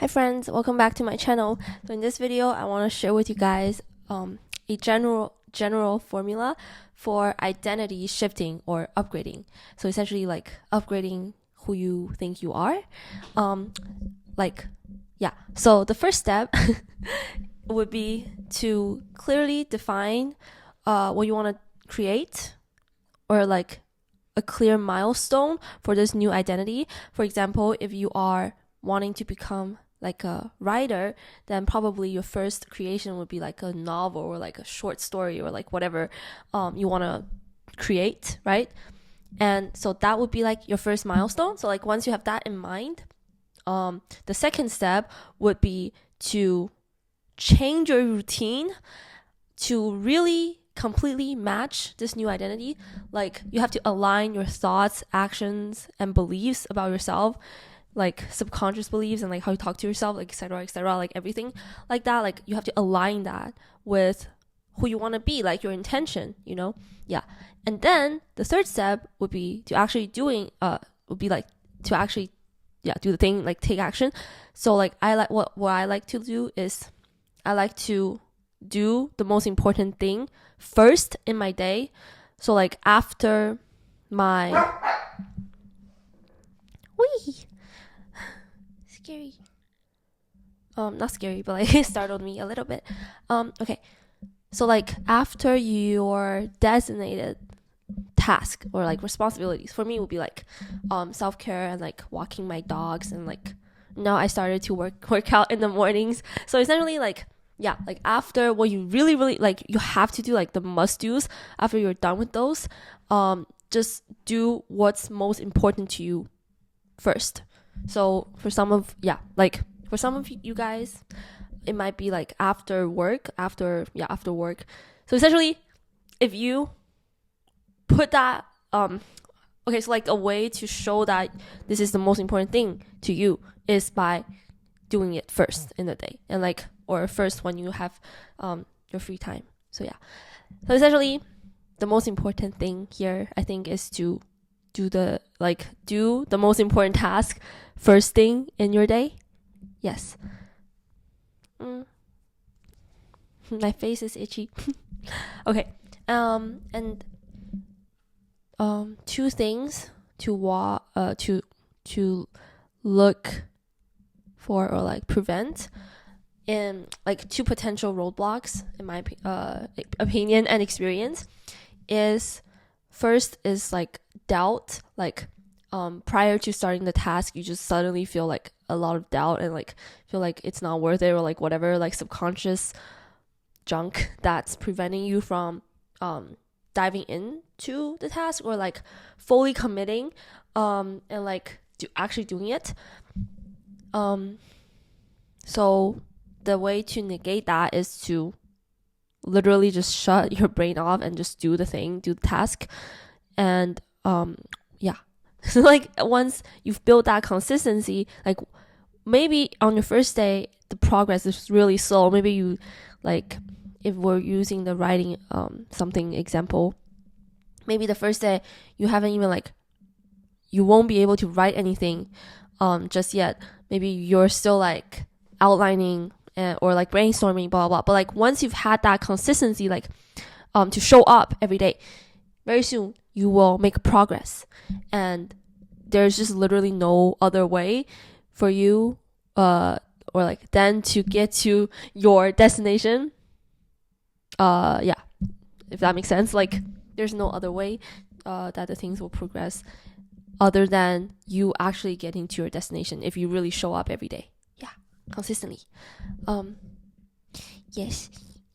Hi friends, welcome back to my channel. So in this video, I want to share with you guys a general formula for identity shifting or upgrading. So essentially like upgrading who you think you are. So the first step would be to clearly define what you want to create, or like a clear milestone for this new identity. For example, if you are wanting to become like a writer, then probably your first creation would be like a novel or like a short story or like whatever you want to create, right? And so that would be like your first milestone. So like once you have that in mind, the second step would be to change your routine to really completely match this new identity. Like you have to align your thoughts, actions, and beliefs about yourself, like subconscious beliefs and like how you talk to yourself, like etc., like everything like that. Like you have to align that with who you want to be, like your intention, yeah. And then the third step would be to actually do the thing, like take action. So like what I like to do is I like to do the most important thing first in my day. So like after my scary not scary, but like it startled me a little bit. Okay, so like after your designated task or like responsibilities, for me would be like self-care and like walking my dogs, and like now I started to work out in the mornings. So essentially like after what you really like, you have to do, like the must do's. After you're done with those, just do what's most important to you first. So for some of you guys, it might be like after work. So essentially, if you put that so like a way to show that this is the most important thing to you is by doing it first in the day, and like, or first when you have your free time. So essentially the most important thing here, I think, is to do the most important task first thing in your day. Yes. My face is itchy. Okay. And two things to look for, or like prevent, in like two potential roadblocks in my opinion and experience, is first is like doubt. Like prior to starting the task, you just suddenly feel like a lot of doubt and like feel like it's not worth it, or like whatever, like subconscious junk that's preventing you from diving into the task, or like fully committing and like actually doing it. So the way to negate that is to literally just shut your brain off and just do the task. And so like once you've built that consistency, like maybe on your first day the progress is really slow. Maybe you, like, if we're using the writing something example, maybe the first day you haven't even you won't be able to write anything just yet. Maybe you're still like outlining or like brainstorming, blah blah blah. But like once you've had that consistency, like to show up every day, very soon you will make progress, and there's just literally no other way for you or like then to get to your destination. If that makes sense. Like there's no other way that the things will progress other than you actually getting to your destination if you really show up every day, consistently. Yes.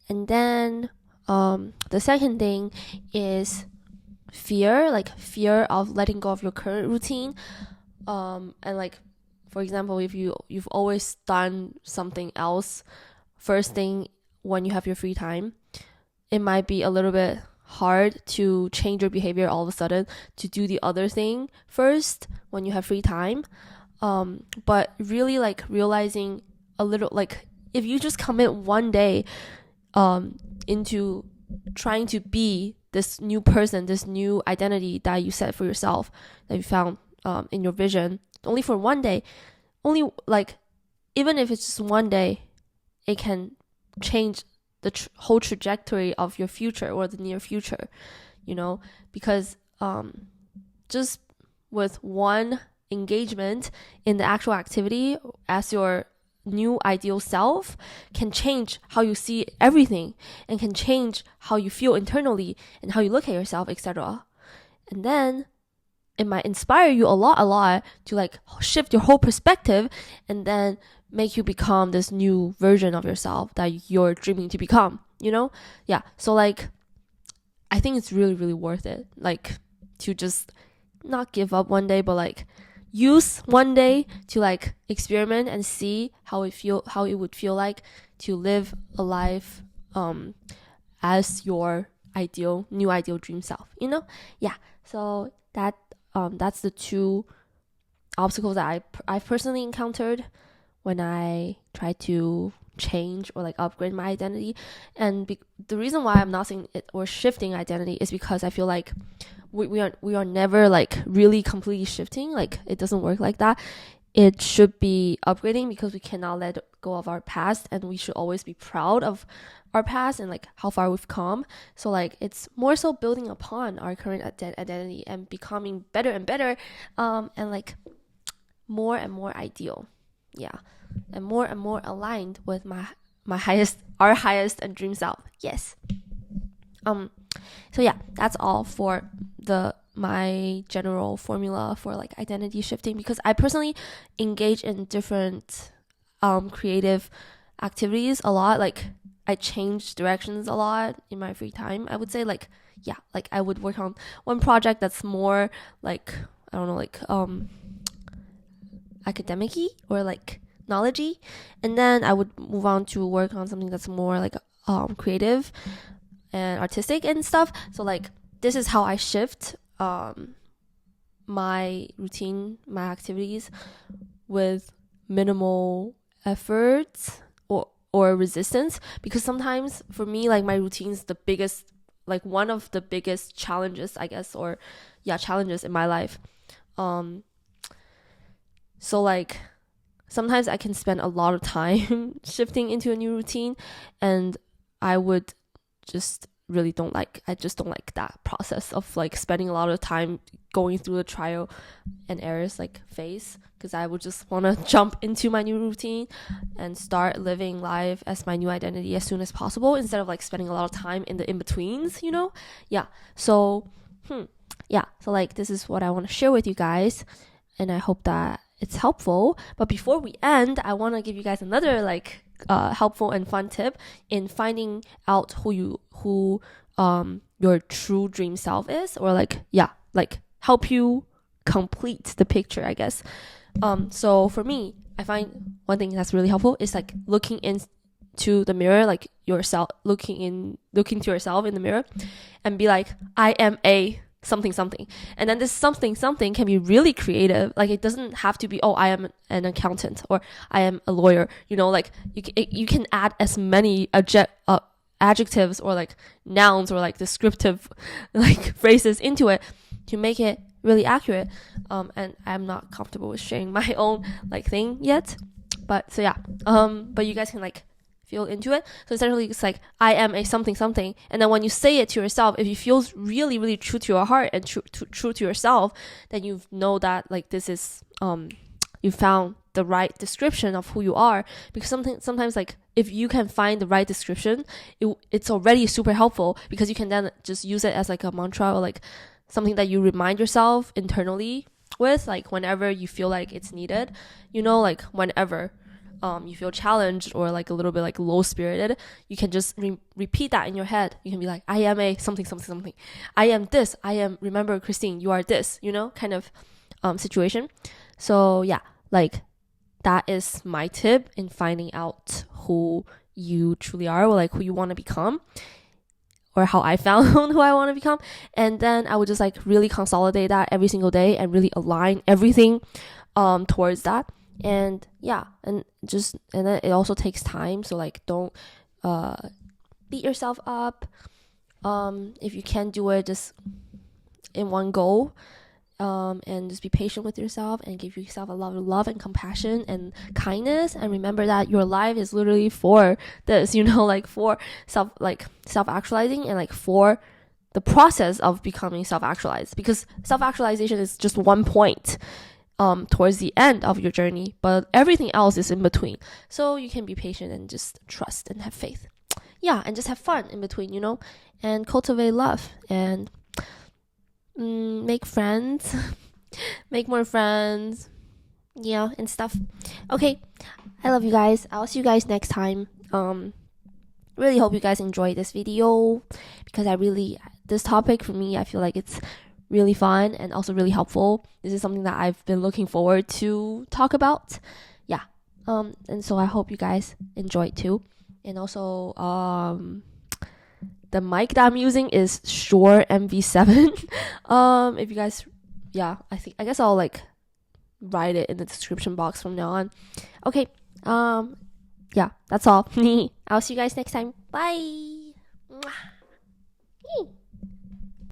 And then the second thing is fear of letting go of your current routine. And like, for example, if you've always done something else first thing when you have your free time, it might be a little bit hard to change your behavior all of a sudden to do the other thing first when you have free time. But really like realizing a little, like if you just commit one day into trying to be this new person, this new identity that you set for yourself, that you found in your vision, only for one day, only like even if it's just one day, it can change the whole trajectory of your future or the near future, because just with one engagement in the actual activity as your new ideal self can change how you see everything and can change how you feel internally and how you look at yourself, etc. And then it might inspire you a lot to like shift your whole perspective and then make you become this new version of yourself that you're dreaming to become, Yeah. So like, I think it's really, really worth it. Like to just not give up one day, but like use one day to like experiment and see how it would feel like to live a life as your new ideal dream self, Yeah. So that's the two obstacles that I've personally encountered when I try to change or like upgrade my identity. And the reason why I'm not saying it or shifting identity is because I feel like we are never like really completely shifting. Like it doesn't work like that. It should be upgrading because we cannot let go of our past, and we should always be proud of our past and like how far we've come. So like it's more so building upon our current identity and becoming better and better, and like more and more ideal, and more aligned with our highest and dream self. Yes. So yeah, that's all for my general formula for like identity shifting, because I personally engage in different creative activities a lot. Like I change directions a lot in my free time. I would say like I would work on one project that's more like, I don't know, like academic-y or like knowledge-y, and then I would move on to work on something that's more like creative and artistic and stuff. So like this is how I shift my routine, my activities with minimal efforts or resistance, because sometimes for me like my routine is the biggest, like one of the biggest challenges, I guess, or challenges in my life. So like sometimes I can spend a lot of time shifting into a new routine, and I would just really don't like that process of like spending a lot of time going through the trial and errors like phase, because I would just want to jump into my new routine and start living life as my new identity as soon as possible, instead of like spending a lot of time in the in-betweens, so so like this is what I want to share with you guys, and I hope that it's helpful. But before we end, I want to give you guys another like helpful and fun tip in finding out who your true dream self is, or like help you complete the picture, I guess. So for me, I find one thing that's really helpful is like looking into the mirror, like yourself, looking to yourself in the mirror and be like, I am a something something. And then this something something can be really creative. Like it doesn't have to be, oh, I am an accountant or I am a lawyer, like you can add as many adjectives or like nouns or like descriptive like phrases into it to make it really accurate. And I'm not comfortable with sharing my own like thing yet, but so but you guys can like feel into it. So essentially it's like, I am a something something, and then when you say it to yourself, if it feels really, really true to your heart and true to yourself, then you know that like this is you found the right description of who you are. Because sometimes like if you can find the right description, it's already super helpful, because you can then just use it as like a mantra or like something that you remind yourself internally with, like whenever you feel like it's needed, like whenever you feel challenged or like a little bit like low spirited, you can just repeat that in your head. You can be like, I am a something something something, I am this, I am, remember Christine, you are this, kind of situation. So like that is my tip in finding out who you truly are, or like who you want to become, or how I found who I want to become. And then I would just like really consolidate that every single day and really align everything towards that. And and then it also takes time, so like don't beat yourself up. If you can't do it just in one go, and just be patient with yourself and give yourself a lot of love and compassion and kindness, and remember that your life is literally for this, like for self-actualizing, and like for the process of becoming self-actualized, because self-actualization is just one point towards the end of your journey, but everything else is in between. So you can be patient and just trust and have faith. Yeah, and just have fun in between, and cultivate love and make friends, make more friends, and stuff. Okay, I love you guys. I'll see you guys next time. Really hope you guys enjoyed this video, because this topic for me, I feel like it's really fun and also really helpful. This is something that I've been looking forward to talk about. Yeah. And so I hope you guys enjoyed too. And also, the mic that I'm using is Shure MV7. If you guys, I guess I'll like write it in the description box from now on. Okay. That's all. I'll see you guys next time. Bye. Mwah.